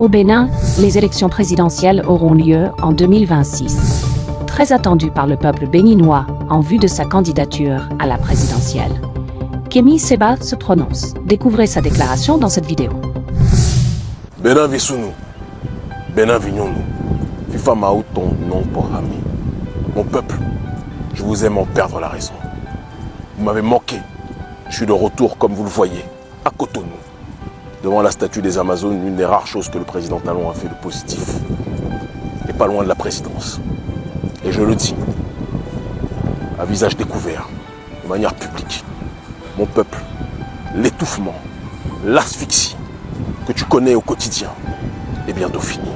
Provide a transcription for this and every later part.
Au Bénin, les élections présidentielles auront lieu en 2026. Très attendu par le peuple béninois en vue de sa candidature à la présidentielle. Kémy Séba se prononce. Découvrez sa déclaration dans cette vidéo. Bénin Vissounou, Bénin Vignonou, FIFA Maou ton nom pour ami. Mon peuple, je vous aime en perdre la raison. Vous m'avez manqué. Je suis de retour, comme vous le voyez, à Cotonou, devant la statue des Amazones, l'une des rares choses que le président Talon a fait de positif. Et pas loin de la présidence. Et je le dis, à visage découvert, de manière publique, mon peuple, l'étouffement, l'asphyxie que tu connais au quotidien est bientôt fini.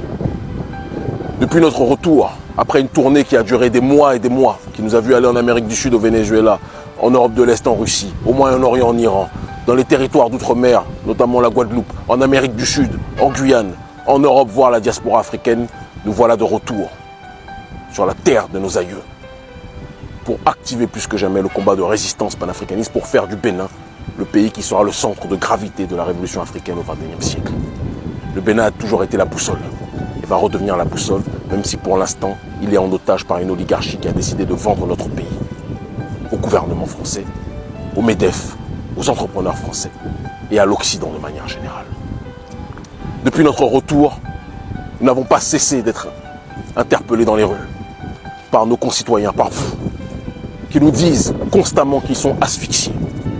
Depuis notre retour, après une tournée qui a duré des mois et des mois, qui nous a vu aller en Amérique du Sud, au Venezuela, en Europe de l'Est, en Russie, au Moyen-Orient, en Iran, dans les territoires d'outre-mer, notamment la Guadeloupe, en Amérique du Sud, en Guyane, en Europe, voire la diaspora africaine, nous voilà de retour sur la terre de nos aïeux pour activer plus que jamais le combat de résistance panafricaniste pour faire du Bénin le pays qui sera le centre de gravité de la révolution africaine au XXIe siècle. Le Bénin a toujours été la boussole et va redevenir la boussole, même si pour l'instant, il est en otage par une oligarchie qui a décidé de vendre notre pays au gouvernement français, au MEDEF, aux entrepreneurs français et à l'Occident de manière générale. Depuis notre retour, nous n'avons pas cessé d'être interpellés dans les rues par nos concitoyens, par vous, qui nous disent constamment qu'ils sont asphyxiés,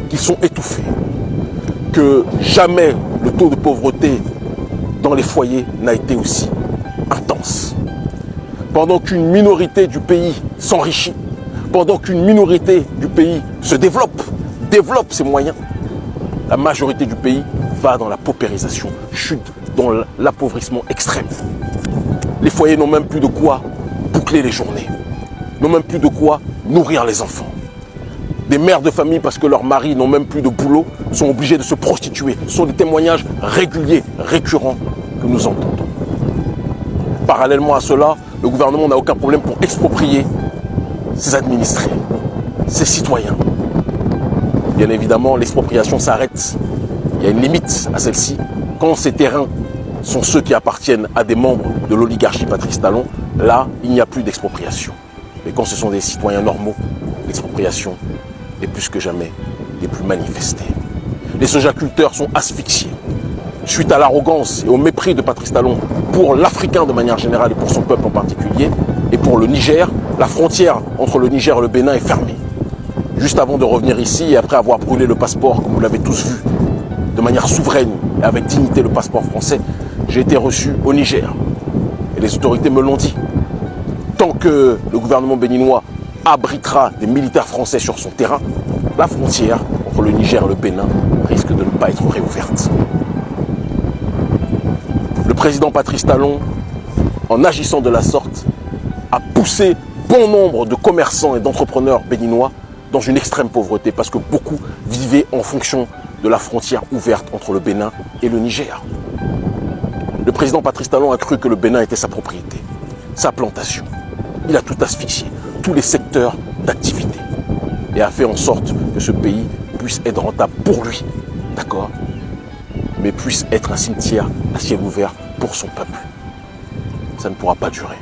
qu'ils sont étouffés, que jamais le taux de pauvreté dans les foyers n'a été aussi intense. Pendant qu'une minorité du pays s'enrichit, pendant qu'une minorité du pays se développe ses moyens, la majorité du pays va dans la paupérisation, chute dans l'appauvrissement extrême. Les foyers n'ont même plus de quoi boucler les journées, n'ont même plus de quoi nourrir les enfants. Des mères de famille, parce que leurs maris n'ont même plus de boulot, sont obligés de se prostituer. Ce sont des témoignages réguliers, récurrents que nous entendons. Parallèlement à cela, le gouvernement n'a aucun problème pour exproprier ses administrés, ses citoyens. Bien évidemment, l'expropriation s'arrête. Il y a une limite à celle-ci. Quand ces terrains sont ceux qui appartiennent à des membres de l'oligarchie Patrice Talon, là, il n'y a plus d'expropriation. Mais quand ce sont des citoyens normaux, l'expropriation est plus que jamais des plus manifestées. Les sojaculteurs sont asphyxiés suite à l'arrogance et au mépris de Patrice Talon pour l'Africain de manière générale et pour son peuple en particulier. Et pour le Niger, la frontière entre le Niger et le Bénin est fermée. Juste avant de revenir ici et après avoir brûlé le passeport, comme vous l'avez tous vu, de manière souveraine et avec dignité le passeport français, j'ai été reçu au Niger. Et les autorités me l'ont dit. Tant que le gouvernement béninois abritera des militaires français sur son terrain, la frontière entre le Niger et le Bénin risque de ne pas être réouverte. Le président Patrice Talon, en agissant de la sorte, a poussé bon nombre de commerçants et d'entrepreneurs béninois dans une extrême pauvreté parce que beaucoup vivaient en fonction de la frontière ouverte entre le Bénin et le Niger. Le président Patrice Talon a cru que le Bénin était sa propriété, sa plantation. Il a tout asphyxié, tous les secteurs d'activité et a fait en sorte que ce pays puisse être rentable pour lui, d'accord, mais puisse être un cimetière à ciel ouvert pour son peuple. Ça ne pourra pas durer.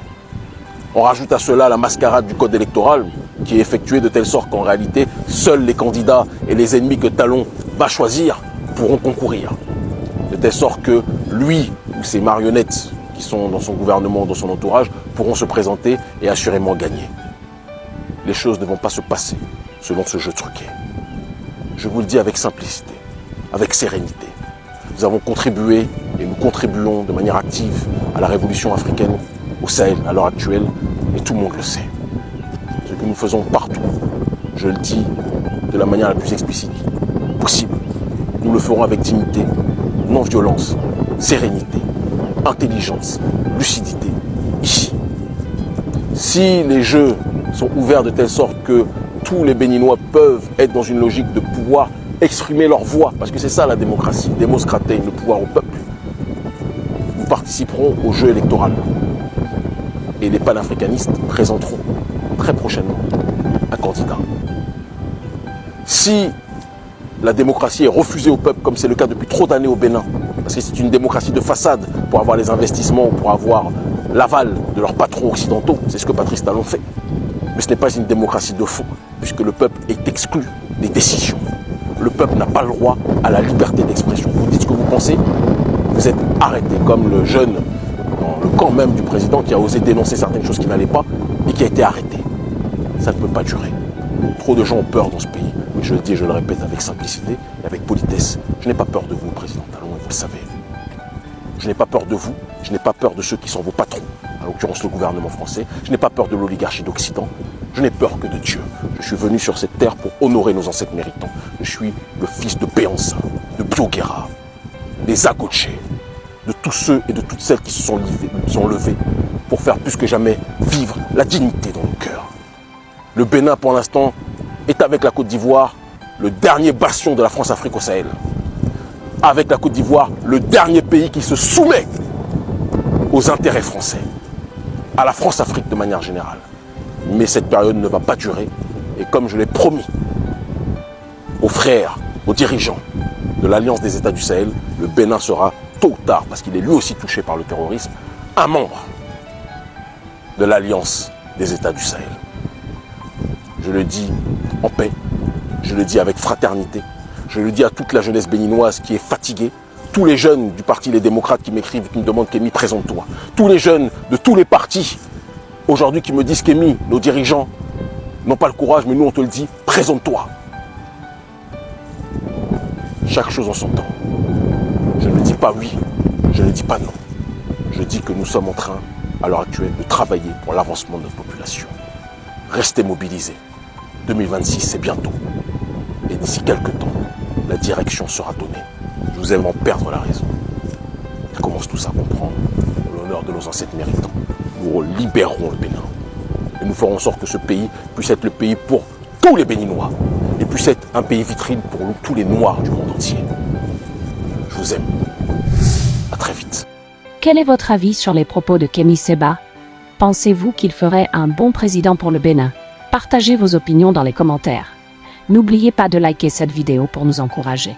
On rajoute à cela la mascarade du code électoral qui est effectuée de telle sorte qu'en réalité, seuls les candidats et les ennemis que Talon va choisir pourront concourir. De telle sorte que lui ou ses marionnettes qui sont dans son gouvernement, dans son entourage, pourront se présenter et assurément gagner. Les choses ne vont pas se passer selon ce jeu truqué. Je vous le dis avec simplicité, avec sérénité. Nous avons contribué et nous contribuons de manière active à la révolution africaine au Sahel à l'heure actuelle et tout le monde le sait. Ce que nous faisons partout, je le dis de la manière la plus explicite possible. Nous le ferons avec dignité, non-violence, sérénité, intelligence, lucidité, ici. Si les jeux sont ouverts de telle sorte que tous les Béninois peuvent être dans une logique de pouvoir exprimer leur voix, parce que c'est ça la démocratie, démoscrater, le pouvoir au peuple, nous participerons au jeu électoral. Et les panafricanistes présenteront très prochainement un candidat. Si la démocratie est refusée au peuple, comme c'est le cas depuis trop d'années au Bénin, Parce que c'est une démocratie de façade pour avoir les investissements, pour avoir l'aval de leurs patrons occidentaux. C'est ce que Patrice Talon fait. Mais ce n'est pas une démocratie de fond, puisque le peuple est exclu des décisions. Le peuple n'a pas le droit à la liberté d'expression. Vous dites ce que vous pensez, vous êtes arrêté, comme le jeune dans le camp même du président qui a osé dénoncer certaines choses qui n'allaient pas et qui a été arrêté. Ça ne peut pas durer. Trop de gens ont peur dans ce pays. Mais je le dis et je le répète avec simplicité et avec politesse. Je n'ai pas peur de vous, président Talon, et vous le savez. Je n'ai pas peur de vous, je n'ai pas peur de ceux qui sont vos patrons, en l'occurrence le gouvernement français. Je n'ai pas peur de l'oligarchie d'Occident. Je n'ai peur que de Dieu. Je suis venu sur cette terre pour honorer nos ancêtres méritants. Je suis le fils de Béanzin, de Bioguera, des Agoche, de tous ceux et de toutes celles qui se sont levés pour faire plus que jamais vivre la dignité dans nos cœurs. Le Bénin, pour l'instant, est avec la Côte d'Ivoire le dernier bastion de la France-Afrique au Sahel. Avec la Côte d'Ivoire, le dernier pays qui se soumet aux intérêts français, à la France-Afrique de manière générale. Mais cette période ne va pas durer. Et comme je l'ai promis aux frères, aux dirigeants de l'Alliance des États du Sahel, le Bénin sera tôt ou tard, parce qu'il est lui aussi touché par le terrorisme, un membre de l'Alliance des États du Sahel. Je le dis en paix, je le dis avec fraternité, je le dis à toute la jeunesse béninoise qui est fatiguée, tous les jeunes du parti Les Démocrates qui m'écrivent, qui me demandent « Kémy, présente-toi », tous les jeunes de tous les partis aujourd'hui qui me disent « Kémy, nos dirigeants n'ont pas le courage, mais nous on te le dit, présente-toi ». Chaque chose en son temps. Je ne dis pas oui, je ne dis pas non. Je dis que nous sommes en train, à l'heure actuelle, de travailler pour l'avancement de notre population. Restez mobilisés. 2026, c'est bientôt. Et d'ici quelques temps, la direction sera donnée. Je vous aime en perdre la raison. Ils commencent tous à comprendre l'honneur de nos ancêtres méritants. Nous libérerons le Bénin. Et nous ferons en sorte que ce pays puisse être le pays pour tous les Béninois. Et puisse être un pays vitrine pour tous les Noirs du monde entier. Je vous aime. À très vite. Quel est votre avis sur les propos de Kémy Séba? Pensez-vous qu'il ferait un bon président pour le Bénin? Partagez vos opinions dans les commentaires. N'oubliez pas de liker cette vidéo pour nous encourager.